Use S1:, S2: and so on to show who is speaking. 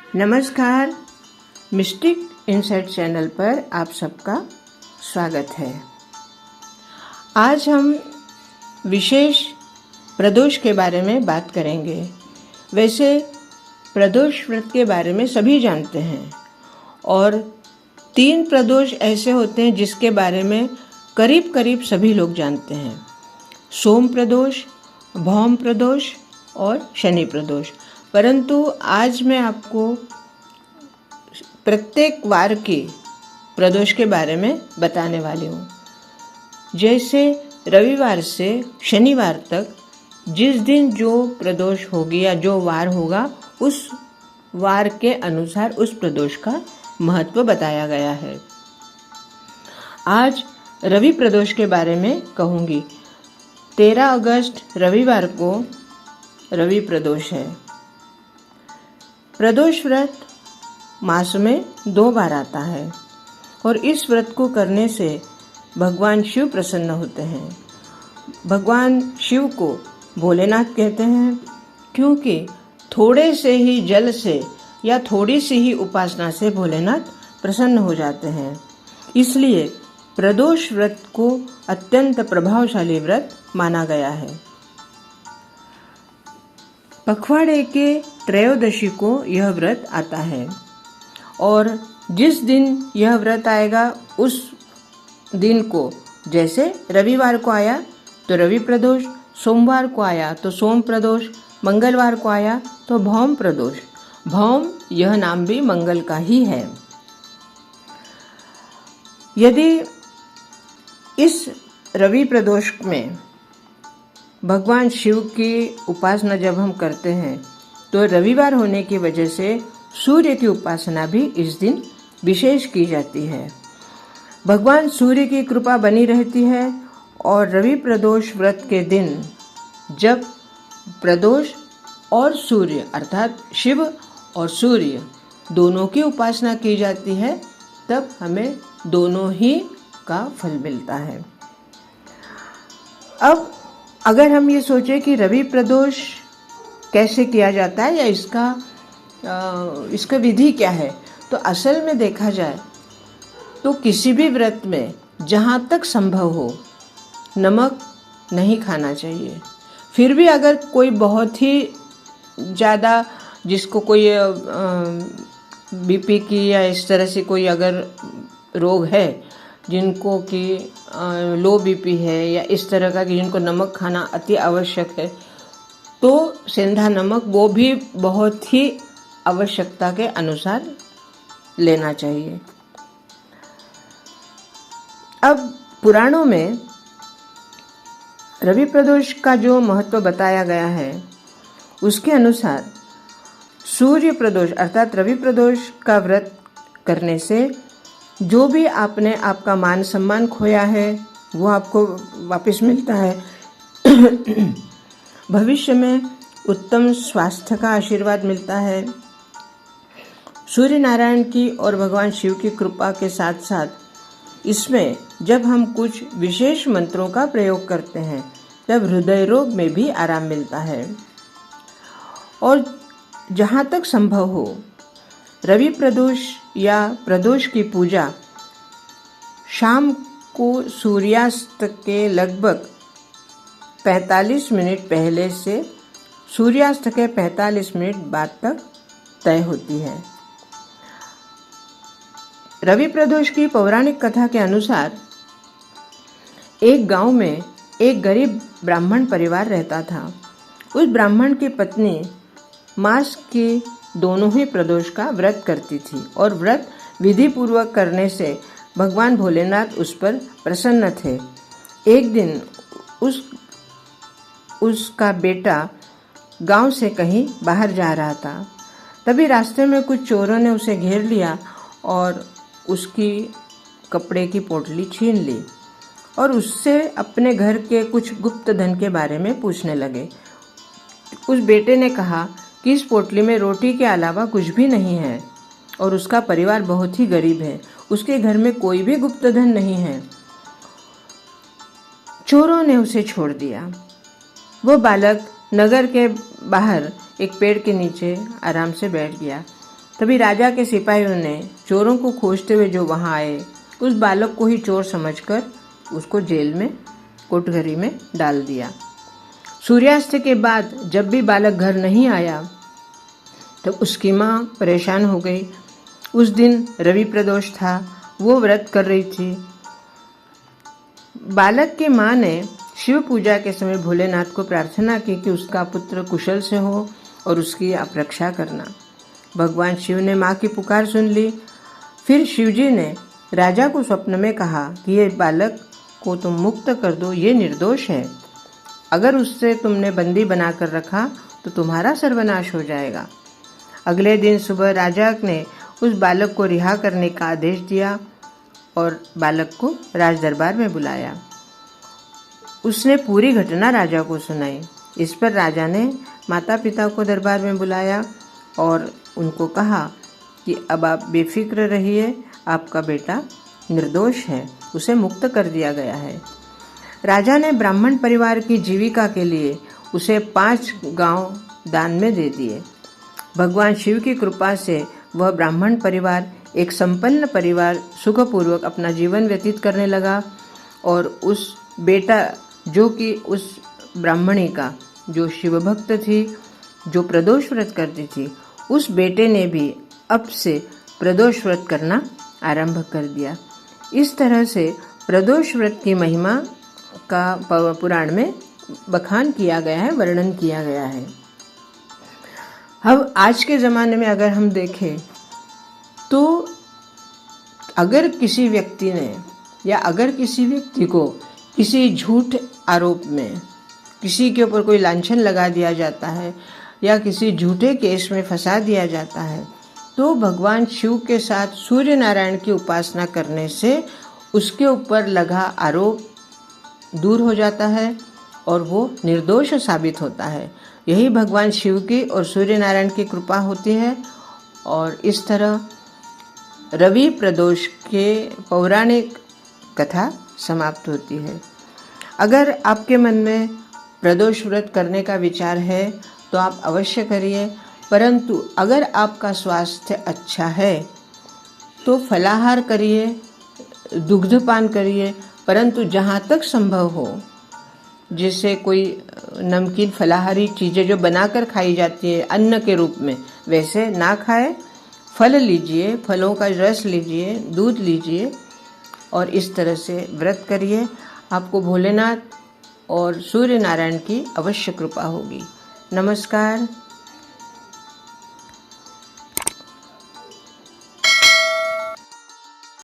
S1: नमस्कार, mistake insight channel पर आप सबका स्वागत है। आज हम विशेष प्रदोष के बारे में बात करेंगे। वैसे प्रदोष व्रत के बारे में सभी जानते हैं और 3 प्रदोष ऐसे होते हैं जिसके बारे में करीब करीब सभी लोग जानते हैं। सोम प्रदोष, भौम प्रदोष और शनि प्रदोष। परंतु आज मैं आपको प्रत्येक वार के प्रदोष के बारे में बताने वाली हूँ। जैसे रविवार से शनिवार तक जिस दिन जो प्रदोष होगी या जो वार होगा, उस वार के अनुसार उस प्रदोष का महत्व बताया गया है। आज रवि प्रदोष के बारे में कहूँगी। 13 अगस्त रविवार को रवि प्रदोष है। प्रदोष व्रत मास में 2 बार आता है और इस व्रत को करने से भगवान शिव प्रसन्न होते हैं। भगवान शिव को भोलेनाथ कहते हैं क्योंकि थोड़े से ही जल से या थोड़ी सी ही उपासना से भोलेनाथ प्रसन्न हो जाते हैं। इसलिए प्रदोष व्रत को अत्यंत प्रभावशाली व्रत माना गया है। पखवाड़े के त्रयोदशी को यह व्रत आता है और जिस दिन यह व्रत आएगा उस दिन को, जैसे रविवार को आया तो रवि प्रदोष, सोमवार को आया तो सोम प्रदोष, मंगलवार को आया तो भौम प्रदोष। भौम यह नाम भी मंगल का ही है। यदि इस रवि प्रदोष में भगवान शिव की उपासना जब हम करते हैं तो रविवार होने की वजह से सूर्य की उपासना भी इस दिन विशेष की जाती है। भगवान सूर्य की कृपा बनी रहती है और रवि प्रदोष व्रत के दिन जब प्रदोष और सूर्य अर्थात शिव और सूर्य दोनों की उपासना की जाती है, तब हमें दोनों ही का फल मिलता है। अब अगर हम ये सोचें कि रवि प्रदोष कैसे किया जाता है या इसका विधि क्या है, तो असल में देखा जाए तो किसी भी व्रत में जहाँ तक संभव हो नमक नहीं खाना चाहिए। फिर भी अगर कोई बहुत ही ज़्यादा, जिसको कोई बीपी की या इस तरह से कोई अगर रोग है, जिनको कि लो बीपी है या इस तरह का कि जिनको नमक खाना अति आवश्यक है, तो सेंधा नमक वो भी बहुत ही आवश्यकता के अनुसार लेना चाहिए। अब पुराणों में रवि प्रदोष का जो महत्व बताया गया है उसके अनुसार सूर्य प्रदोष अर्थात रवि प्रदोष का व्रत करने से जो भी आपने आपका मान सम्मान खोया है वो आपको वापस मिलता है। भविष्य में उत्तम स्वास्थ्य का आशीर्वाद मिलता है। सूर्य नारायण की और भगवान शिव की कृपा के साथ साथ इसमें जब हम कुछ विशेष मंत्रों का प्रयोग करते हैं तब हृदय रोग में भी आराम मिलता है। और जहाँ तक संभव हो रवि प्रदोष या प्रदोष की पूजा शाम को सूर्यास्त के लगभग 45 मिनट पहले से सूर्यास्त के 45 मिनट बाद तक तय होती है। रवि प्रदोष की पौराणिक कथा के अनुसार एक गांव में एक गरीब ब्राह्मण परिवार रहता था। उस ब्राह्मण की पत्नी मास के दोनों ही प्रदोष का व्रत करती थी और व्रत विधि पूर्वक करने से भगवान भोलेनाथ उस पर प्रसन्न थे। एक दिन उसका बेटा गांव से कहीं बाहर जा रहा था। तभी रास्ते में कुछ चोरों ने उसे घेर लिया और उसकी कपड़े की पोटली छीन ली और उससे अपने घर के कुछ गुप्त धन के बारे में पूछने लगे। उस बेटे ने कहा कि इस पोटली में रोटी के अलावा कुछ भी नहीं है और उसका परिवार बहुत ही गरीब है। उसके घर में कोई भी गुप्त धन नहीं है। चोरों ने उसे छोड़ दिया। वो बालक नगर के बाहर एक पेड़ के नीचे आराम से बैठ गया। तभी राजा के सिपाहियों ने चोरों को खोजते हुए जो वहां आए उस बालक को ही चोर समझकर उसको जेल में कोठघरी में डाल दिया। सूर्यास्त के बाद जब भी बालक घर नहीं आया तो उसकी माँ परेशान हो गई। उस दिन रवि प्रदोष था, वो व्रत कर रही थी। बालक की माँ ने शिव पूजा के समय भोलेनाथ को प्रार्थना की कि उसका पुत्र कुशल से हो और उसकी आप रक्षा करना। भगवान शिव ने माँ की पुकार सुन ली। फिर शिवजी ने राजा को स्वप्न में कहा कि ये बालक को तुम मुक्त कर दो, ये निर्दोष है। अगर उससे तुमने बंदी बनाकर रखा तो तुम्हारा सर्वनाश हो जाएगा। अगले दिन सुबह राजा ने उस बालक को रिहा करने का आदेश दिया और बालक को राज दरबार में बुलाया। उसने पूरी घटना राजा को सुनाई। इस पर राजा ने माता पिता को दरबार में बुलाया और उनको कहा कि अब आप बेफिक्र रहिए, आपका बेटा निर्दोष है, उसे मुक्त कर दिया गया है। राजा ने ब्राह्मण परिवार की जीविका के लिए उसे 5 गांव दान में दे दिए। भगवान शिव की कृपा से वह ब्राह्मण परिवार एक संपन्न परिवार सुखपूर्वक अपना जीवन व्यतीत करने लगा और उस बेटा जो कि उस ब्राह्मणी का जो शिव भक्त थी, जो प्रदोष व्रत करती थी, उस बेटे ने भी अब से प्रदोष व्रत करना आरंभ कर दिया। इस तरह से प्रदोष व्रत की महिमा का पुराण में बखान किया गया है, वर्णन किया गया है। अब आज के ज़माने में अगर हम देखें तो अगर किसी व्यक्ति ने या अगर किसी व्यक्ति को किसी झूठ आरोप में किसी के ऊपर कोई लांछन लगा दिया जाता है या किसी झूठे केस में फंसा दिया जाता है तो भगवान शिव के साथ सूर्य नारायण की उपासना करने से उसके ऊपर लगा आरोप दूर हो जाता है और वो निर्दोष साबित होता है। यही भगवान शिव की और सूर्य नारायण की कृपा होती है और इस तरह रवि प्रदोष के पौराणिक कथा समाप्त होती है। अगर आपके मन में प्रदोष व्रत करने का विचार है तो आप अवश्य करिए, परंतु अगर आपका स्वास्थ्य अच्छा है तो फलाहार करिए, दुग्धपान करिए, परंतु जहाँ तक संभव हो जैसे कोई नमकीन फलाहारी चीज़ें जो बनाकर खाई जाती है अन्न के रूप में वैसे ना खाए। फल लीजिए, फलों का रस लीजिए, दूध लीजिए और इस तरह से व्रत करिए। आपको भोलेनाथ और सूर्य नारायण की अवश्य कृपा होगी। नमस्कार।